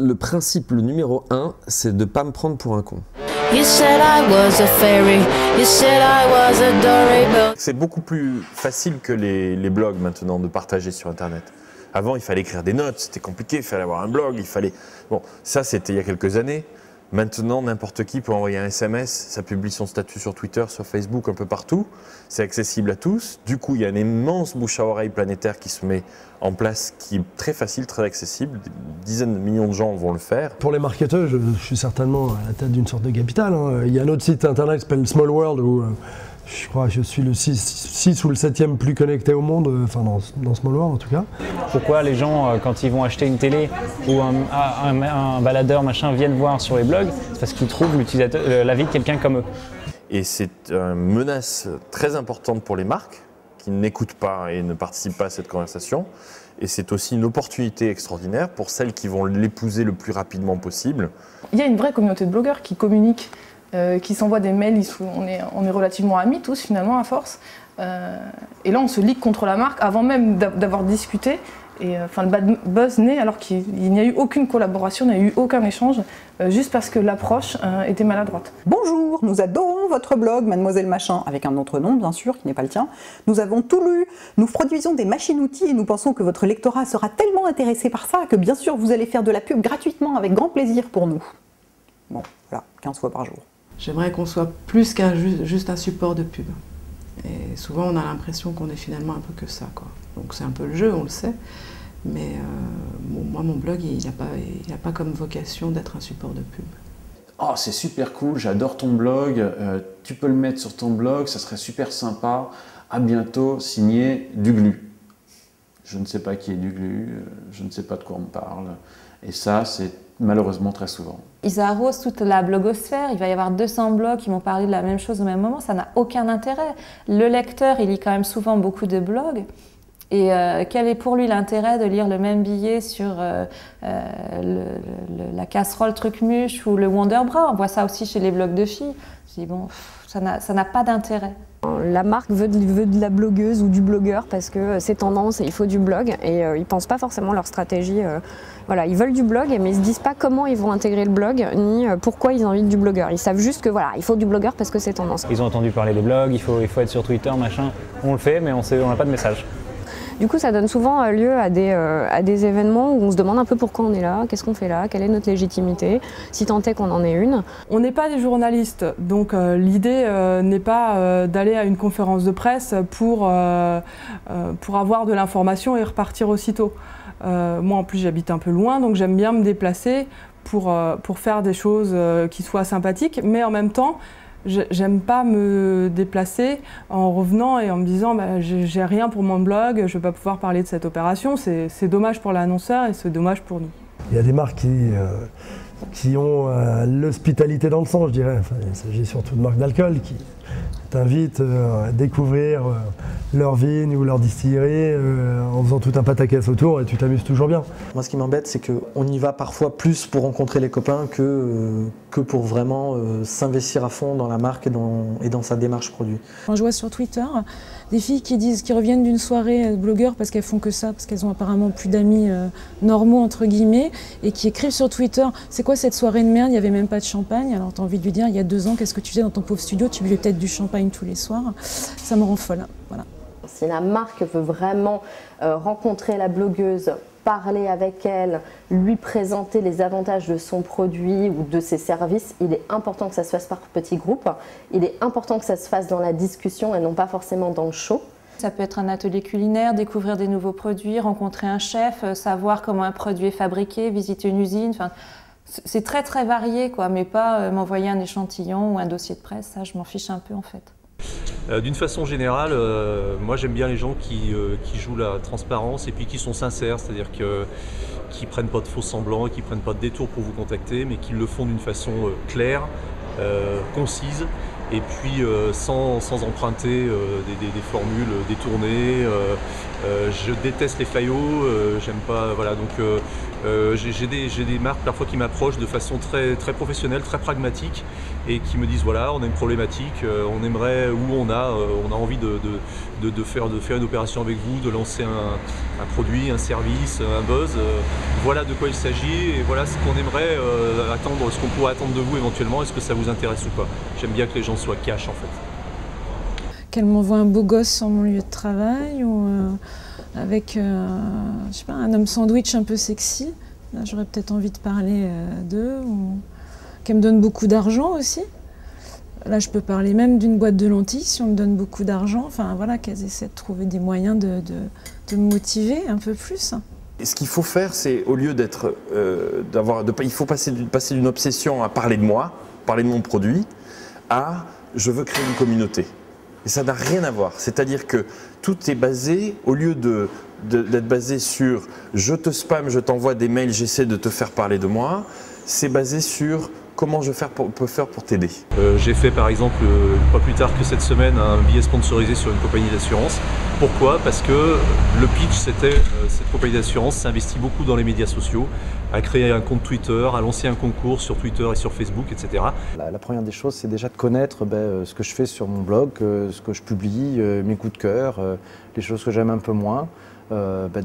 Le principe numéro 1, c'est de ne pas me prendre pour un con. C'est beaucoup plus facile que les blogs maintenant de partager sur Internet. Avant, il fallait écrire des notes, c'était compliqué, il fallait avoir un blog, il fallait... Bon, ça c'était il y a quelques années. Maintenant, n'importe qui peut envoyer un SMS, ça publie son statut sur Twitter, sur Facebook, un peu partout. C'est accessible à tous. Du coup, il y a une immense bouche à oreille planétaire qui se met en place, qui est très facile, très accessible. Des dizaines de millions de gens vont le faire. Pour les marketeurs, je suis certainement à la tête d'une sorte de capitale. Il y a un autre site internet qui s'appelle Small World où je crois que je suis le 6 ou le 7e plus connecté au monde, enfin dans Small World en tout cas. Pourquoi les gens, quand ils vont acheter une télé ou un baladeur machin, viennent voir sur les blogs? C'est parce qu'ils trouvent la vie de quelqu'un comme eux. Et c'est une menace très importante pour les marques qui n'écoutent pas et ne participent pas à cette conversation. Et c'est aussi une opportunité extraordinaire pour celles qui vont l'épouser le plus rapidement possible. Il y a une vraie communauté de blogueurs qui communiquent, qui s'envoient des mails, on est relativement amis tous finalement à force. Et là on se ligue contre la marque avant même d'avoir discuté. Et enfin, le bad buzz naît alors qu'il n'y a eu aucune collaboration, il n'y a eu aucun échange, juste parce que l'approche était maladroite. Bonjour, nous adorons votre blog Mademoiselle Machin, avec un autre nom bien sûr, qui n'est pas le tien. Nous avons tout lu, nous produisons des machines-outils et nous pensons que votre lectorat sera tellement intéressé par ça que bien sûr vous allez faire de la pub gratuitement avec grand plaisir pour nous. Bon, voilà, 15 fois par jour. J'aimerais qu'on soit plus qu'un juste un support de pub. Et souvent on a l'impression qu'on est finalement un peu que ça, quoi. Donc c'est un peu le jeu, on le sait. Mais moi, mon blog, il n'a pas comme vocation d'être un support de pub. Oh, c'est super cool, j'adore ton blog, tu peux le mettre sur ton blog, ça serait super sympa. À bientôt, signé Duglu. Je ne sais pas qui est Duglu, je ne sais pas de quoi on me parle. Et ça, c'est malheureusement très souvent. Ils arrosent toute la blogosphère, il va y avoir 200 blogs qui vont parler de la même chose au même moment, ça n'a aucun intérêt. Le lecteur, il lit quand même souvent beaucoup de blogs. Et quel est pour lui l'intérêt de lire le même billet sur la casserole Trucmuche ou le Wonderbra? On voit ça aussi chez les blogs de filles. Je dis bon, ça n'a pas d'intérêt. La marque veut de la blogueuse ou du blogueur parce que c'est tendance et il faut du blog et ils ne pensent pas forcément leur stratégie. Voilà, ils veulent du blog mais ils ne se disent pas comment ils vont intégrer le blog ni pourquoi ils ont envie du blogueur. Ils savent juste que voilà, il faut du blogueur parce que c'est tendance. Ils ont entendu parler des blogs, il faut être sur Twitter, machin. On le fait mais on n'a pas de message. Du coup, ça donne souvent lieu à des événements où on se demande un peu pourquoi on est là, qu'est-ce qu'on fait là, quelle est notre légitimité, si tant est qu'on en ait une. On n'est pas des journalistes, donc l'idée n'est pas d'aller à une conférence de presse pour avoir de l'information et repartir aussitôt. Moi en plus j'habite un peu loin, donc j'aime bien me déplacer pour faire des choses qui soient sympathiques, mais en même temps, j'aime pas me déplacer en revenant et en me disant bah, j'ai rien pour mon blog, je vais pas pouvoir parler de cette opération. C'est dommage pour l'annonceur et c'est dommage pour nous. Il y a des marques qui ont l'hospitalité dans le sang, je dirais. Enfin, il s'agit surtout de marques d'alcool qui t'invitent à découvrir leur vigne ou leur distillerie en faisant tout un pataquès autour et tu t'amuses toujours bien. Moi ce qui m'embête c'est qu'on y va parfois plus pour rencontrer les copains que pour vraiment s'investir à fond dans la marque et dans sa démarche produit. Quand je vois sur Twitter des filles qui reviennent d'une soirée blogueur parce qu'elles font que ça, parce qu'elles ont apparemment plus d'amis normaux entre guillemets et qui écrivent sur Twitter c'est quoi cette soirée de merde, il n'y avait même pas de champagne. Alors tu as envie de lui dire il y a 2 ans qu'est-ce que tu faisais dans ton pauvre studio, tu buvais peut-être du champagne tous les soirs. Ça me rend folle, voilà. Si la marque veut vraiment rencontrer la blogueuse, parler avec elle, lui présenter les avantages de son produit ou de ses services, il est important que ça se fasse par petits groupes. Il est important que ça se fasse dans la discussion et non pas forcément dans le show. Ça peut être un atelier culinaire, découvrir des nouveaux produits, rencontrer un chef, savoir comment un produit est fabriqué, visiter une usine. Enfin, c'est très très varié, quoi, mais pas m'envoyer un échantillon ou un dossier de presse, ça je m'en fiche un peu en fait. D'une façon générale, moi j'aime bien les gens qui jouent la transparence et puis qui sont sincères, c'est-à-dire qui ne prennent pas de faux semblants, qui ne prennent pas de détours pour vous contacter, mais qui le font d'une façon claire, concise, et puis sans emprunter des formules détournées. Je déteste les flyos, j'aime pas, voilà, donc j'ai des marques parfois qui m'approchent de façon très, très professionnelle, très pragmatique, et qui me disent voilà, on a une problématique, on aimerait, ou on a envie de faire une opération avec vous, de lancer un produit, un service, un buzz. voilà de quoi il s'agit et voilà ce qu'on aimerait attendre, ce qu'on pourrait attendre de vous éventuellement. Est-ce que ça vous intéresse ou pas? J'aime bien que les gens soient cash en fait. Qu'elle m'envoie un beau gosse sur mon lieu de travail ou avec je sais pas, un homme sandwich un peu sexy. Là, j'aurais peut-être envie de parler d'eux. Ou qu'elle me donne beaucoup d'argent aussi. Là, je peux parler même d'une boîte de lentilles si on me donne beaucoup d'argent. Enfin, voilà, qu'elles essaient de trouver des moyens de me motiver un peu plus. Et ce qu'il faut faire, c'est au lieu d'être, il faut passer d'une obsession à parler de moi, parler de mon produit, à je veux créer une communauté. Et ça n'a rien à voir. C'est-à-dire que tout est basé, au lieu d'être basé sur je te spam, je t'envoie des mails, j'essaie de te faire parler de moi, c'est basé sur comment je peux faire pour t'aider. J'ai fait par exemple, pas plus tard que cette semaine, un billet sponsorisé sur une compagnie d'assurance. Pourquoi? Parce que le pitch, c'était cette compagnie d'assurance s'investit beaucoup dans les médias sociaux, à créer un compte Twitter, à lancer un concours sur Twitter et sur Facebook, etc. La première des choses, c'est déjà de connaître ce que je fais sur mon blog, ce que je publie, mes coups de cœur, les choses que j'aime un peu moins.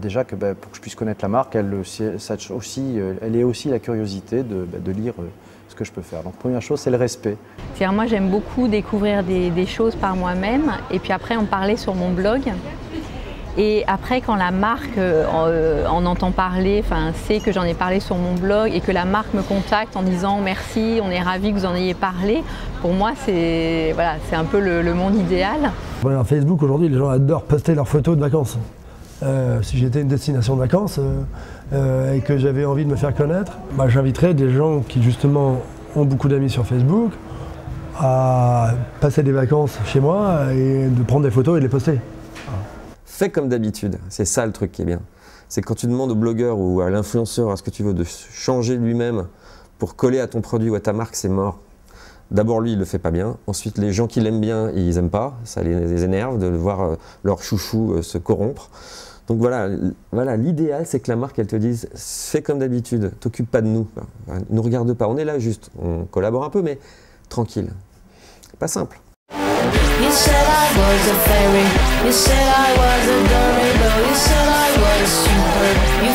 Déjà que pour que je puisse connaître la marque, elle ait aussi la curiosité de lire ce que je peux faire. Donc première chose, c'est le respect. Moi j'aime beaucoup découvrir des choses par moi-même et puis après en parler sur mon blog. Et après quand la marque en entend parler, sait que j'en ai parlé sur mon blog et que la marque me contacte en disant merci, on est ravis que vous en ayez parlé, pour moi c'est un peu le monde idéal. Facebook aujourd'hui, les gens adorent poster leurs photos de vacances. Si j'étais une destination de vacances et que j'avais envie de me faire connaître, j'inviterais des gens qui justement ont beaucoup d'amis sur Facebook à passer des vacances chez moi et de prendre des photos et de les poster. Fais comme d'habitude, c'est ça le truc qui est bien. C'est quand tu demandes au blogueur ou à l'influenceur, à ce que tu veux, de changer lui-même pour coller à ton produit ou à ta marque, c'est mort. D'abord, lui, il le fait pas bien. Ensuite, les gens qui l'aiment bien, ils aiment pas. Ça les énerve de voir leur chouchou se corrompre. Donc voilà, l'idéal, c'est que la marque, elle te dise « fais comme d'habitude, t'occupe pas de nous, ne regarde pas, on est là juste, on collabore un peu, mais tranquille. » Pas simple. You said I was a fairy, you said I was a dummy, though you said I was super. You